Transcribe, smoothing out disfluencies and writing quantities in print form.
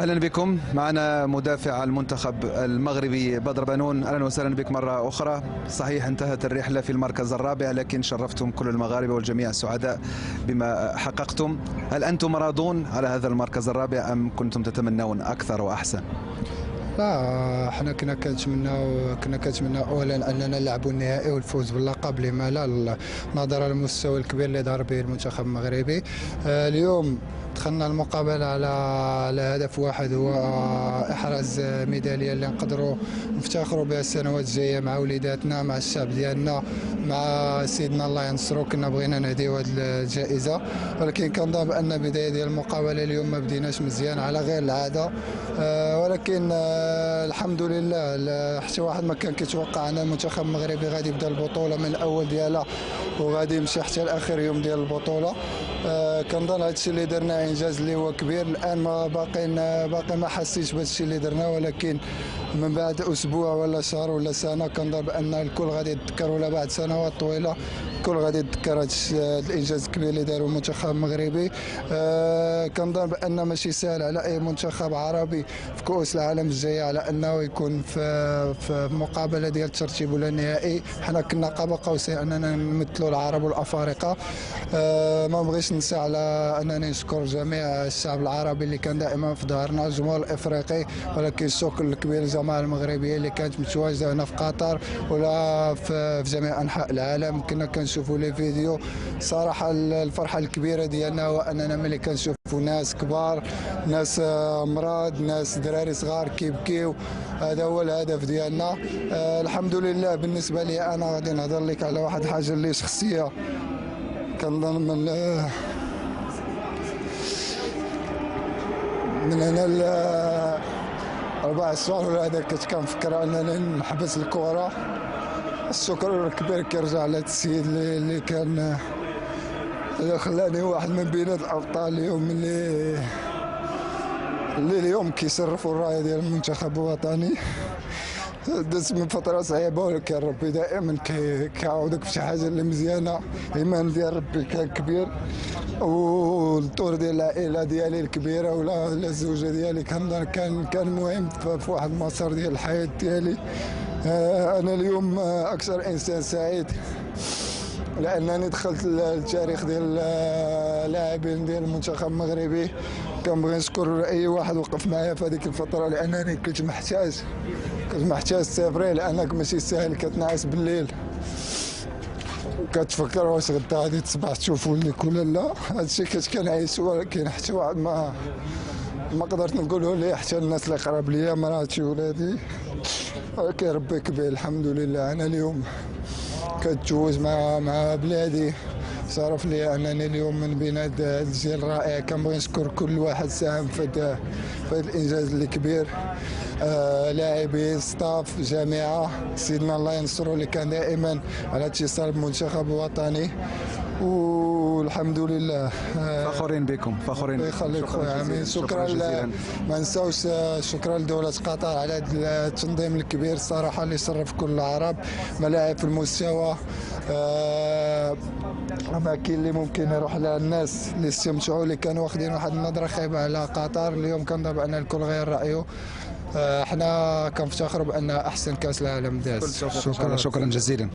اهلا بكم. معنا مدافع المنتخب المغربي بدر بنون. اهلا وسهلا بك مره اخرى. صحيح انتهت الرحله في المركز الرابع، لكن شرفتم كل المغاربه والجميع سعداء بما حققتم. هل انتم راضون على هذا المركز الرابع ام كنتم تتمنون اكثر واحسن؟ لا، احنا كنا كنتمناو اولا اننا نلعبوا النهائي والفوز باللقب. لما لا؟ نظرا للمستوى الكبير اللي ظهر به المنتخب المغربي. اليوم دخلنا المقابله على هدف واحد، هو احراز ميداليه اللي نقدروا نفتخروا بها السنوات الجايه مع وليداتنا، مع الشعب ديالنا، مع سيدنا الله ينصرو. كنا بغينا نهديو هذه الجائزه، ولكن كنظن بان بدايه ديال المقابله اليوم ما بديناش مزيان على غير العاده. ولكن الحمد لله، حتى واحد ما كان كيتوقع ان المنتخب المغربي غادي يبدا البطوله من الاول ديالها وغادي يمشي حتى لاخر يوم ديال البطوله. كنظن هذا الشيء اللي درنا انجاز اللي هو كبير. الان ما باقي ما حسيتش بهذا الشيء اللي درنا، ولكن من بعد اسبوع ولا شهر ولا سنه كنظن بان الكل غادي يتذكر، ولا بعد سنوات طويله الكل غادي يتذكر هذا الانجاز الكبير اللي داروا المنتخب المغربي. كنظن بان ماشي سهل على اي منتخب عربي في كؤوس العالم الجايه على انه يكون في مقابله ديال الترتيب ولا النهائي. حنا كنا قاب قوسين اننا نمثلوا العرب والافارقه. ما بغيش ننسى على انني نشكر جميع الشعب العربي اللي كان دائما في ظهرنا، الجمهور الافريقي، ولكن الشكر الكبير للجماعه المغربيه اللي كانت متواجده هنا في قطر ولا في جميع انحاء العالم. كنا كنشوفوا لي فيديو. صراحه الفرحه الكبيره ديالنا هو اننا ملي كنشوفوا ناس كبار، ناس مراد، ناس دراري صغار كيبكيو. هذا هو الهدف ديالنا. الحمد لله. بالنسبه لي انا غادي نهضر لك على واحد الحاجه اللي شخصيه. كنظن من هنا 4 شهور ولا هذا كنت كنفكر انني نحبس الكره. الشكر الكبير كيرجع لهذا السيد اللي كان خلاني واحد من بين الابطال اليوم اللي اليوم كيشرفوا الرايه ديال المنتخب الوطني. دازت من فتره صعيبه، ولكن ربي دائما كيعاودك في شي حاجه اللي مزيانه. الايمان ديال ربي كان كبير، والدور ديال العائله ديالي الكبيره ولا الزوجه ديالي كنظن كان مهم في واحد المسار ديال الحياه ديالي. انا اليوم اكثر انسان سعيد لانني دخلت التاريخ ديال اللاعبين ديال المنتخب المغربي. كنبغي نشكر اي واحد وقف معايا في هذيك الفتره، لانني كنت محتاج سافري، لانك ماشي سهل كتنعس بالليل كتفكر واش غدا غادي تصبح تشوف وليك ولا لا. هادشي كنت كنعيش، ولكن حتى واحد ما قدرت نقوله ليه، حتى الناس اللي قراب ليا، مراتي ولادي. ولكن ربي كبير الحمد لله. انا اليوم كنتزوج مع بلادي. شرف لي انني اليوم من بين هذا الجيل الرائع. كنبغي نشكر كل واحد ساهم في هذا الانجاز اللي كبير. لاعبين، ستاف، جامعه، سيدنا الله ينصرو اللي كان دائما على اتصال بالمنتخب الوطني. والحمد لله. فخورين بكم. الله يخليك خويا عمين. شكرا ما نساوش شكرا لدوله قطر على هذا التنظيم الكبير الصراحه اللي شرف كل العرب. ملاعب في المستوى، اماكن اللي ممكن يروح لها الناس اللي استمتعوا، اللي كانوا واخدين واحد النظره خايبه على قطر. اليوم كنظن بان الكل غير رايه. احنا كنفتخروا بان احسن كاس العالم داز. شكرا جزيلا.